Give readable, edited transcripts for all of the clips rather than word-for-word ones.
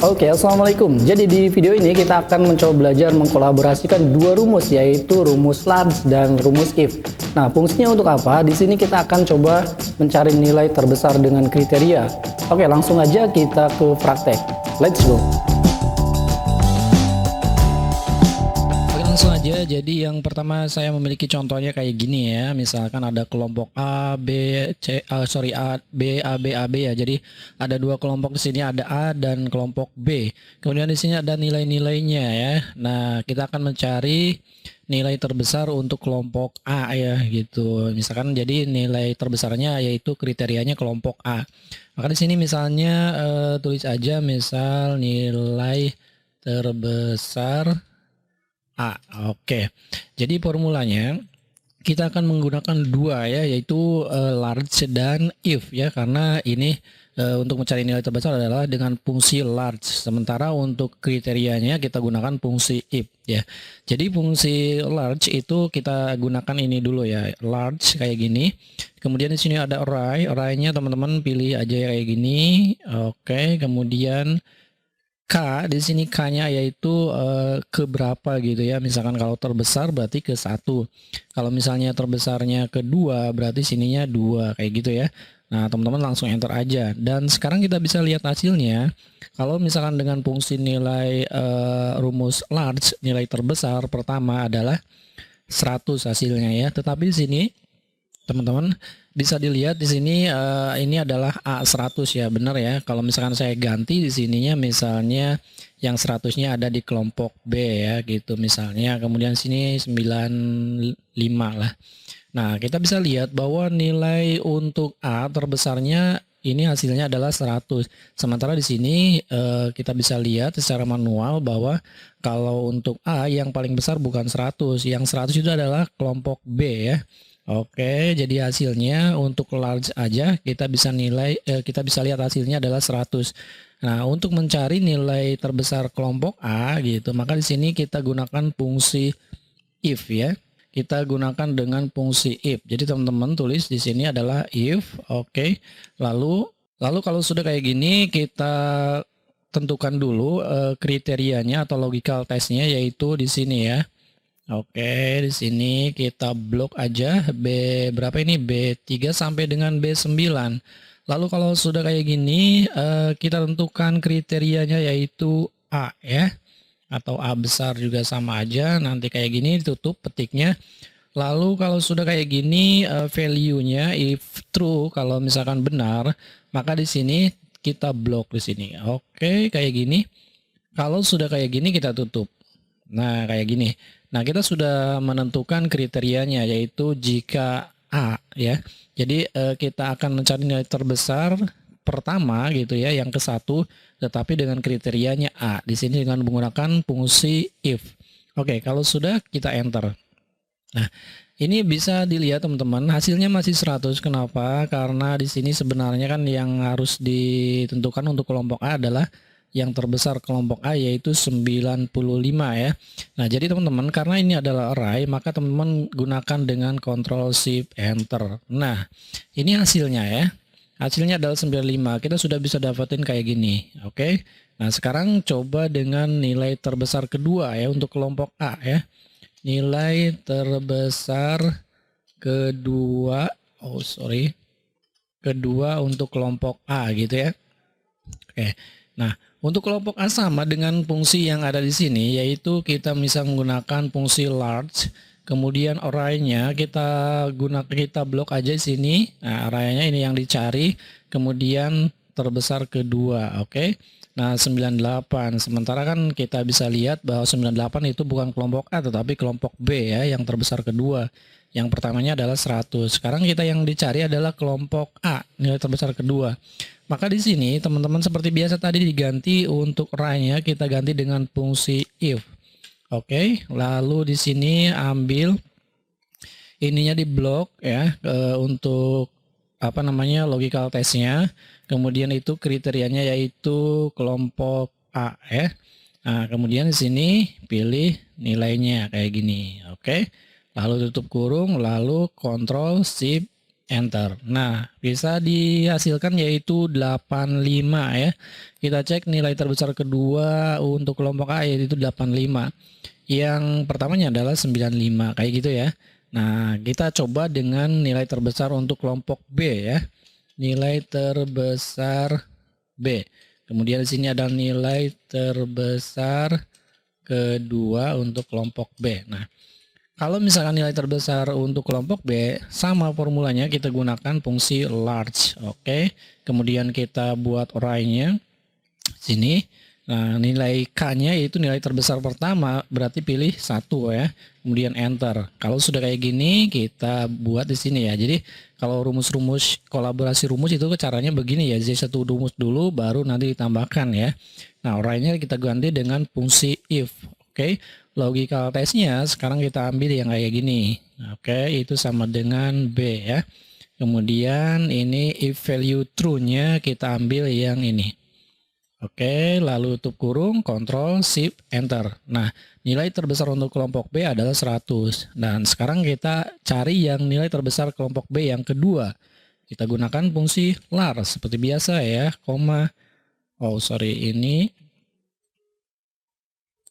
Oke, assalamualaikum. Jadi di video ini kita akan mencoba belajar mengkolaborasikan dua rumus, yaitu rumus large dan rumus if. Nah, fungsinya untuk apa? Di sini kita akan coba mencari nilai terbesar dengan kriteria. Oke, langsung aja kita ke praktek. Let's go. Oke, langsung aja. Jadi yang pertama saya memiliki contohnya kayak gini ya. Misalkan ada kelompok A, B, A, B, A, B, A, B ya. Jadi ada dua kelompok di sini, ada A dan kelompok B. Kemudian di sini ada nilai-nilainya ya. Nah, kita akan mencari nilai terbesar untuk kelompok A ya gitu. Misalkan jadi nilai terbesarnya yaitu kriterianya kelompok A. Maka di sini misalnya tulis aja misal nilai terbesar A. Oke. Jadi formulanya kita akan menggunakan dua ya, yaitu large dan if ya, karena ini untuk mencari nilai terbesar adalah dengan fungsi large, sementara untuk kriterianya kita gunakan fungsi if ya. Jadi fungsi large itu kita gunakan ini dulu ya, large kayak gini. Kemudian di sini ada array-nya teman-teman pilih aja kayak gini. Oke, kemudian K di sini K-nya yaitu ke berapa gitu ya. Misalkan kalau terbesar berarti ke 1. Kalau misalnya terbesarnya kedua berarti sininya 2 kayak gitu ya. Nah, teman-teman langsung enter aja. Dan sekarang kita bisa lihat hasilnya. Kalau misalkan dengan fungsi nilai rumus large, nilai terbesar pertama adalah 100 hasilnya ya. Tetapi di sini teman-teman bisa dilihat di sini ini adalah A100 ya, benar ya. Kalau misalkan saya ganti di sininya misalnya yang 100-nya ada di kelompok B ya gitu misalnya. Kemudian sini 95 lah. Nah, kita bisa lihat bahwa nilai untuk A terbesarnya ini hasilnya adalah 100. Sementara di sini kita bisa lihat secara manual bahwa kalau untuk A yang paling besar bukan 100, yang 100 itu adalah kelompok B ya. Oke, jadi hasilnya untuk large aja kita bisa kita bisa lihat hasilnya adalah 100. Nah, untuk mencari nilai terbesar kelompok A gitu, maka di sini kita gunakan fungsi if ya. Kita gunakan dengan fungsi if. Jadi teman-teman tulis di sini adalah if, oke. Lalu kalau sudah kayak gini kita tentukan dulu kriterianya atau logical testnya, yaitu di sini ya. Oke, di sini kita blok aja B berapa ini, B3 sampai dengan B9. Lalu kalau sudah kayak gini kita tentukan kriterianya yaitu A ya, atau A besar juga sama aja, nanti kayak gini ditutup petiknya. Lalu kalau sudah kayak gini value-nya if true, kalau misalkan benar, maka di sini kita blok di sini. Oke, kayak gini. Kalau sudah kayak gini kita tutup. Nah, kayak gini. Nah, kita sudah menentukan kriterianya yaitu jika A ya. Jadi kita akan mencari nilai terbesar pertama gitu ya, yang ke satu, tetapi dengan kriterianya A. Di sini dengan menggunakan fungsi if. Oke, kalau sudah kita enter. Nah, ini bisa dilihat teman-teman, hasilnya masih 100. Kenapa? Karena di sini sebenarnya kan yang harus ditentukan untuk kelompok A adalah yang terbesar kelompok A, yaitu 95 ya. Nah, jadi teman-teman, karena ini adalah array, maka teman-teman gunakan dengan Ctrl Shift Enter. Nah, ini hasilnya ya. Hasilnya adalah 95. Kita sudah bisa dapetin kayak gini. Oke. Nah, sekarang coba dengan nilai terbesar kedua ya untuk kelompok A ya. Nilai terbesar kedua, kedua untuk kelompok A gitu ya. Oke. Nah, untuk kelompok A sama dengan fungsi yang ada di sini, yaitu kita bisa menggunakan fungsi large, kemudian array-nya kita blok aja di sini. Nah, array-nya ini yang dicari, kemudian terbesar kedua, oke. Nah, 98. Sementara kan kita bisa lihat bahwa 98 itu bukan kelompok A tetapi kelompok B ya, yang terbesar kedua. Yang pertamanya adalah 100. Sekarang kita yang dicari adalah kelompok A, nilai terbesar kedua. Maka di sini teman-teman seperti biasa tadi diganti untuk array-nya kita ganti dengan fungsi if. Oke, lalu di sini ambil ininya di blok ya untuk apa namanya logical testnya. Kemudian itu kriterianya yaitu kelompok A ya. Nah, kemudian di sini pilih nilainya kayak gini. Oke. Lalu tutup kurung, lalu Ctrl Shift enter. Nah, bisa dihasilkan yaitu 85 ya. Kita cek nilai terbesar kedua untuk kelompok A yaitu 85. Yang pertamanya adalah 95 kayak gitu ya. Nah, kita coba dengan nilai terbesar untuk kelompok B ya. Nilai terbesar B. Kemudian di sini ada nilai terbesar kedua untuk kelompok B. Nah, kalau misalkan nilai terbesar untuk kelompok B, sama formulanya kita gunakan fungsi large. Oke. Kemudian kita buat array-nya sini. Nah, nilai K-nya yaitu nilai terbesar pertama, berarti pilih 1 ya. Kemudian enter. Kalau sudah kayak gini, kita buat di sini ya. Jadi, kalau rumus-rumus kolaborasi rumus itu caranya begini ya. Jadi satu rumus dulu baru nanti ditambahkan ya. Nah, array-nya kita ganti dengan fungsi if. Oke. Logical test-nya sekarang kita ambil yang kayak gini. Oke, itu sama dengan B ya. Kemudian ini if value true-nya kita ambil yang ini. Oke, lalu tutup kurung, Ctrl, Shift, Enter. Nah, nilai terbesar untuk kelompok B adalah 100. Dan sekarang kita cari yang nilai terbesar kelompok B yang kedua. Kita gunakan fungsi lar seperti biasa ya, ini.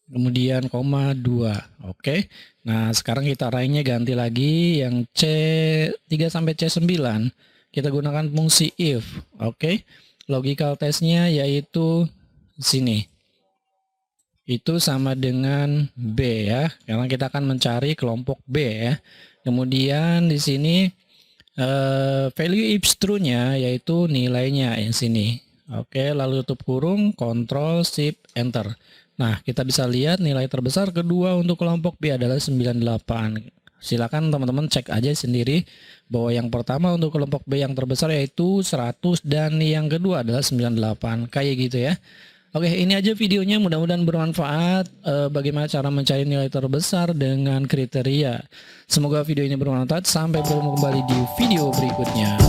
Kemudian koma 2. Oke. Nah, sekarang kita array-nya ganti lagi yang C3 sampai C9. Kita gunakan fungsi if. Oke. Logical test-nya yaitu sini. Itu sama dengan B ya, karena kita akan mencari kelompok B ya. Kemudian di sini value if true-nya yaitu nilainya yang sini. Oke, lalu tutup kurung, Ctrl Shift Enter. Nah, kita bisa lihat nilai terbesar kedua untuk kelompok B adalah 98. Silakan teman-teman cek aja sendiri bahwa yang pertama untuk kelompok B yang terbesar yaitu 100 dan yang kedua adalah 98. Kayak gitu ya. Oke, ini aja videonya, mudah-mudahan bermanfaat. Bagaimana cara mencari nilai terbesar dengan kriteria. Semoga video ini bermanfaat. Sampai bertemu kembali di video berikutnya.